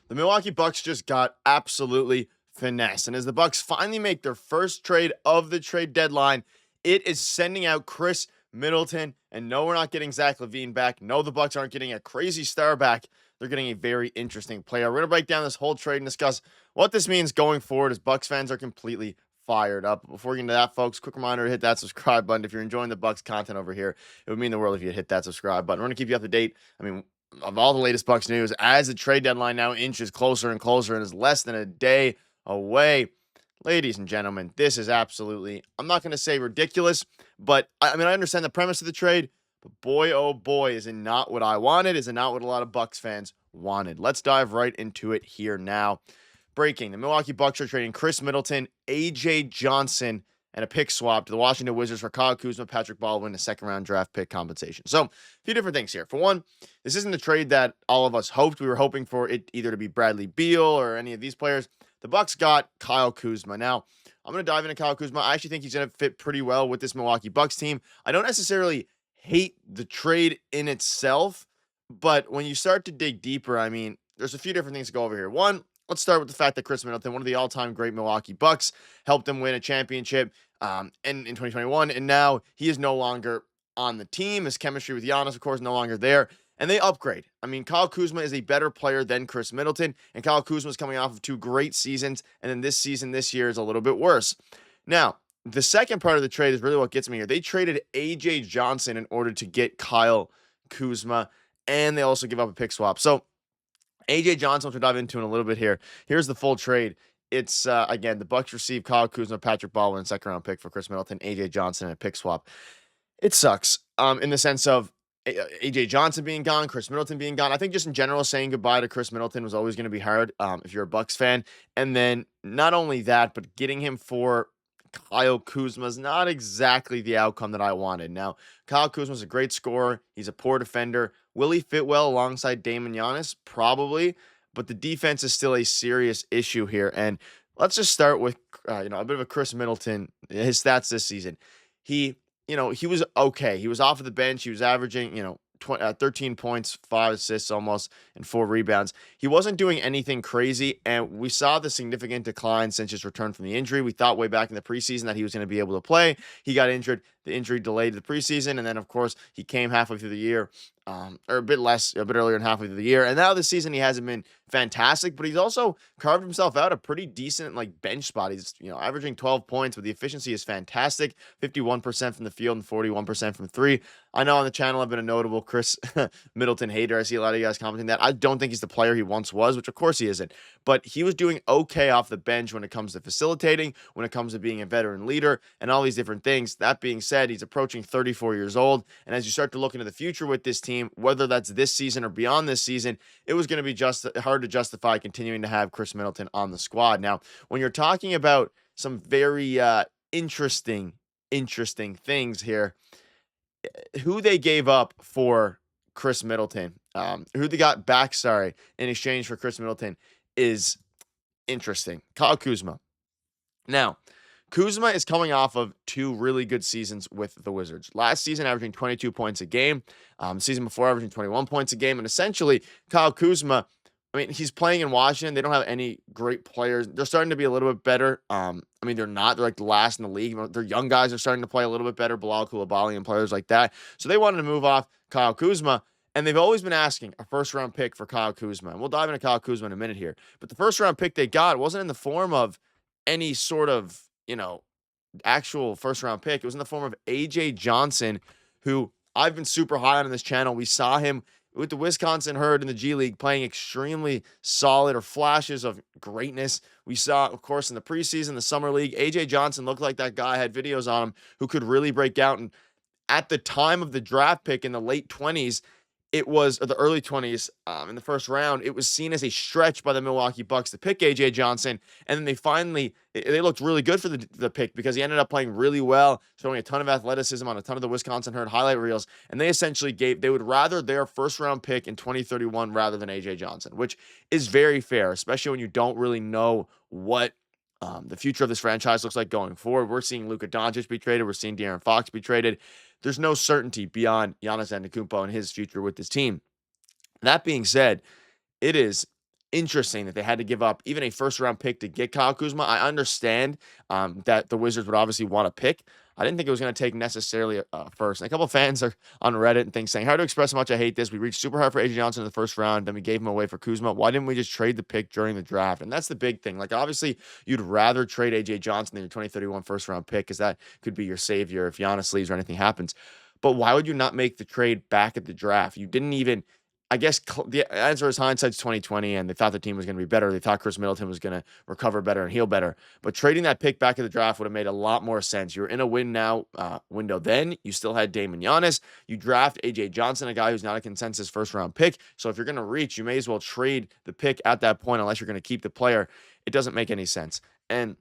The Milwaukee Bucks just got absolutely finessed. And as the Bucks finally make their first trade of the trade deadline, it is sending out Khris Middleton. And no, we're not getting Zach LaVine back. No, the Bucks aren't getting a crazy star back. They're getting a very interesting player. We're going to break down this whole trade and discuss what this means going forward as Bucks fans are completely fired up. Before we get into that, folks, quick reminder to hit that subscribe button. If you're enjoying the Bucks content over here, it would mean the world if you hit that subscribe button. We're going to keep you up to date. Of all the latest Bucks news, as the trade deadline now inches closer and closer and is less than a day away. Ladies and gentlemen, this is absolutely, I'm not going to say ridiculous, but I understand the premise of the trade, but boy, oh boy, is it not what I wanted? Is it not what a lot of Bucks fans wanted? Let's dive right into it here now. Breaking, the Milwaukee Bucks are trading Khris Middleton, AJ Johnson, and a pick swap to the Washington Wizards for Kyle Kuzma, Patrick Baldwin, a second-round draft pick compensation. So, a few different things here. For one, this isn't the trade that all of us hoped. We were hoping for it either to be Bradley Beal or any of these players. The Bucks got Kyle Kuzma. Now, I'm going to dive into Kyle Kuzma. I actually think he's going to fit pretty well with this Milwaukee Bucks team. I don't necessarily hate the trade in itself, but when you start to dig deeper, there's a few different things to go over here. One, let's start with the fact that Khris Middleton, one of the all-time great Milwaukee Bucks, helped them win a championship in 2021, and now he is no longer on the team. His chemistry with Giannis, of course, no longer there, and they upgrade. Kyle Kuzma is a better player than Khris Middleton, and Kyle Kuzma is coming off of two great seasons, and then this year is a little bit worse. Now, the second part of the trade is really what gets me here. They traded AJ Johnson in order to get Kyle Kuzma, and they also give up a pick swap. So, AJ Johnson, which we'll dive into in a little bit here. Here's the full trade. It's, again, the Bucks receive Kyle Kuzma, Patrick Baldwin, second-round pick for Khris Middleton, AJ Johnson, and a pick swap. It sucks in the sense of AJ Johnson being gone, Khris Middleton being gone. I think just in general, saying goodbye to Khris Middleton was always going to be hard if you're a Bucks fan. And then not only that, but getting him for Kyle Kuzma is not exactly the outcome that I wanted. Now, Kyle Kuzma is a great scorer. He's a poor defender. Will he fit well alongside Damon Giannis? Probably, but the defense is still a serious issue here. And let's just start with, a bit of a Khris Middleton, his stats this season. He was okay. He was off of the bench. He was averaging, 13 points, 5 assists almost, and 4 rebounds. He wasn't doing anything crazy, and we saw the significant decline since his return from the injury. We thought way back in the preseason that he was going to be able to play. He got injured. The injury delayed the preseason, and then, of course, he came halfway through the year, or a bit earlier than halfway through the year. And now this season, he hasn't been fantastic, but he's also carved himself out a pretty decent, bench spot. He's, averaging 12 points, but the efficiency is fantastic. 51% from the field and 41% from three. I know on the channel I've been a notable Khris Middleton hater. I see a lot of you guys commenting that. I don't think he's the player he once was, which of course he isn't. But he was doing okay off the bench when it comes to facilitating, when it comes to being a veteran leader, and all these different things. That being said, he's approaching 34 years old. And as you start to look into the future with this team, whether that's this season or beyond this season, it was going to be just hard to justify continuing to have Khris Middleton on the squad. Now, when you're talking about some very interesting things here, who they gave up for Khris Middleton, who they got back, in exchange for Khris Middleton is interesting. Kyle Kuzma. Now, Kuzma is coming off of 2 really good seasons with the Wizards. Last season, averaging 22 points a game. Season before, averaging 21 points a game. And essentially, Kyle Kuzma, he's playing in Washington. They don't have any great players. They're starting to be a little bit better. They're not. They're the last in the league. Their young guys are starting to play a little bit better. Bilal Coulibaly and players like that. So they wanted to move off Kyle Kuzma. And they've always been asking a first-round pick for Kyle Kuzma. And we'll dive into Kyle Kuzma in a minute here. But the first-round pick they got wasn't in the form of any sort of, actual first-round pick. It was in the form of AJ Johnson, who I've been super high on this channel. We saw him with the Wisconsin Herd in the G League playing extremely solid, or flashes of greatness. We saw, of course, in the preseason, the summer league, AJ Johnson looked like that guy, had videos on him, who could really break out. And at the time of the draft pick in the late 20s, it was, or the early 20s, in the first round, it was seen as a stretch by the Milwaukee Bucks to pick AJ Johnson. And then they looked really good for the pick, because he ended up playing really well, showing a ton of athleticism on a ton of the Wisconsin Herd highlight reels. And they essentially they would rather their first round pick in 2031 rather than AJ Johnson, which is very fair, especially when you don't really know what the future of this franchise looks like going forward. We're seeing Luka Doncic be traded. We're seeing De'Aaron Fox be traded. There's no certainty beyond Giannis Antetokounmpo and his future with this team. That being said, it is interesting that they had to give up even a first round pick to get Kyle Kuzma. I understand that the Wizards would obviously want to pick. I didn't think it was going to take necessarily first. And a couple of fans are on Reddit and things saying, hard to express how much I hate this. We reached super hard for AJ Johnson in the first round, then we gave him away for Kuzma. Why didn't we just trade the pick during the draft? And that's the big thing. Like, obviously, you'd rather trade AJ Johnson than your 2031 first round pick because that could be your savior if Giannis leaves or anything happens. But why would you not make the trade back at the draft? You didn't even, I guess the answer is hindsight's 2020, and they thought the team was going to be better. They thought Khris Middleton was going to recover better and heal better. But trading that pick back at the draft would have made a lot more sense. You're in a win now window. Then you still had Damon Giannis. You draft AJ Johnson, a guy who's not a consensus first round pick. So if you're going to reach, you may as well trade the pick at that point, unless you're going to keep the player. It doesn't make any sense. And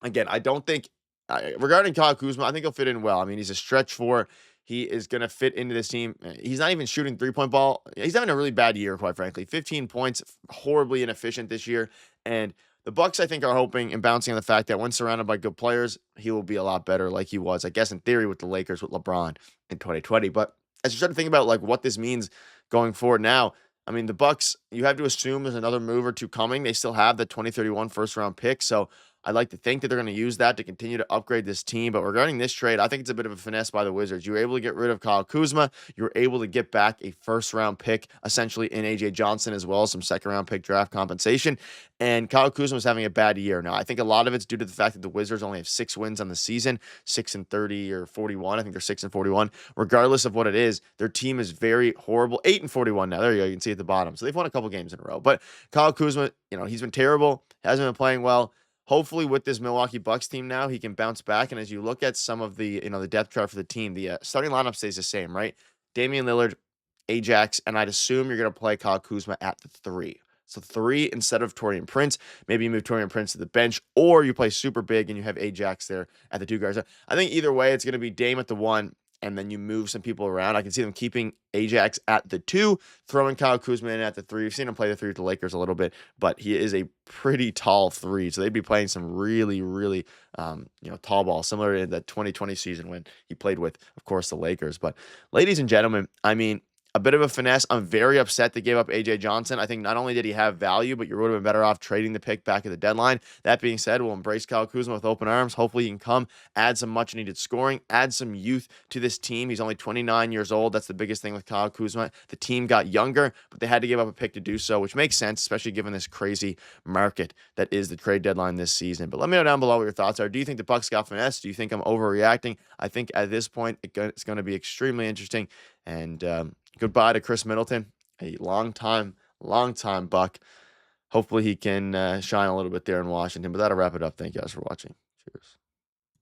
again, I don't think regarding Kyle Kuzma, I think he'll fit in well. I mean, he's a stretch four. He is going to fit into this team. He's not even shooting three-point ball. He's having a really bad year, quite frankly. 15 points, horribly inefficient this year. And the Bucks, I think, are hoping and bouncing on the fact that when surrounded by good players, he will be a lot better like he was, I guess, in theory, with the Lakers, with LeBron in 2020. But as you start to think about like what this means going forward now, I mean, the Bucks, you have to assume there's another move or two coming. They still have the 2031 first-round pick, so I'd like to think that they're going to use that to continue to upgrade this team. But regarding this trade, I think it's a bit of a finesse by the Wizards. You were able to get rid of Kyle Kuzma. You were able to get back a first-round pick, essentially, in AJ Johnson as well, some second-round pick draft compensation. And Kyle Kuzma was having a bad year. Now, I think a lot of it's due to the fact that the Wizards only have 6 wins on the season, 6-30 or 41. I think they're 6-41. Regardless of what it is, their team is very horrible. 8-41 now. There you go. You can see at the bottom. So they've won a couple games in a row. But Kyle Kuzma, he's been terrible. Hasn't been playing well. Hopefully, with this Milwaukee Bucks team now, he can bounce back. And as you look at some of the, the depth chart for the team, the starting lineup stays the same, right? Damian Lillard, Ajax, and I'd assume you're going to play Kyle Kuzma at the 3. So 3 instead of Taurean Prince. Maybe you move Taurean Prince to the bench, or you play super big and you have Ajax there at the 2 guards. I think either way, it's going to be Dame at the 1, and then you move some people around. I can see them keeping Ajax at the 2, throwing Kyle Kuzma in at the 3. We've seen him play the 3 with the Lakers a little bit, but he is a pretty tall 3. So they'd be playing some really, really, tall ball, similar to the 2020 season when he played with, of course, the Lakers. But ladies and gentlemen, I mean, a bit of a finesse. I'm very upset they gave up AJ Johnson. I think not only did he have value, but you would have been better off trading the pick back at the deadline. That being said, we'll embrace Kyle Kuzma with open arms. Hopefully he can come, add some much needed scoring, add some youth to this team. He's only 29 years old. That's the biggest thing with Kyle Kuzma. The team got younger, but they had to give up a pick to do so, which makes sense, especially given this crazy market that is the trade deadline this season. But let me know down below what your thoughts are. Do you think the Bucks got finesse? Do you think I'm overreacting? I think at this point, it's going to be extremely interesting. And goodbye to Khris Middleton, a long time Buck. Hopefully he can shine a little bit there in Washington. But that'll wrap it up. Thank you guys for watching. Cheers.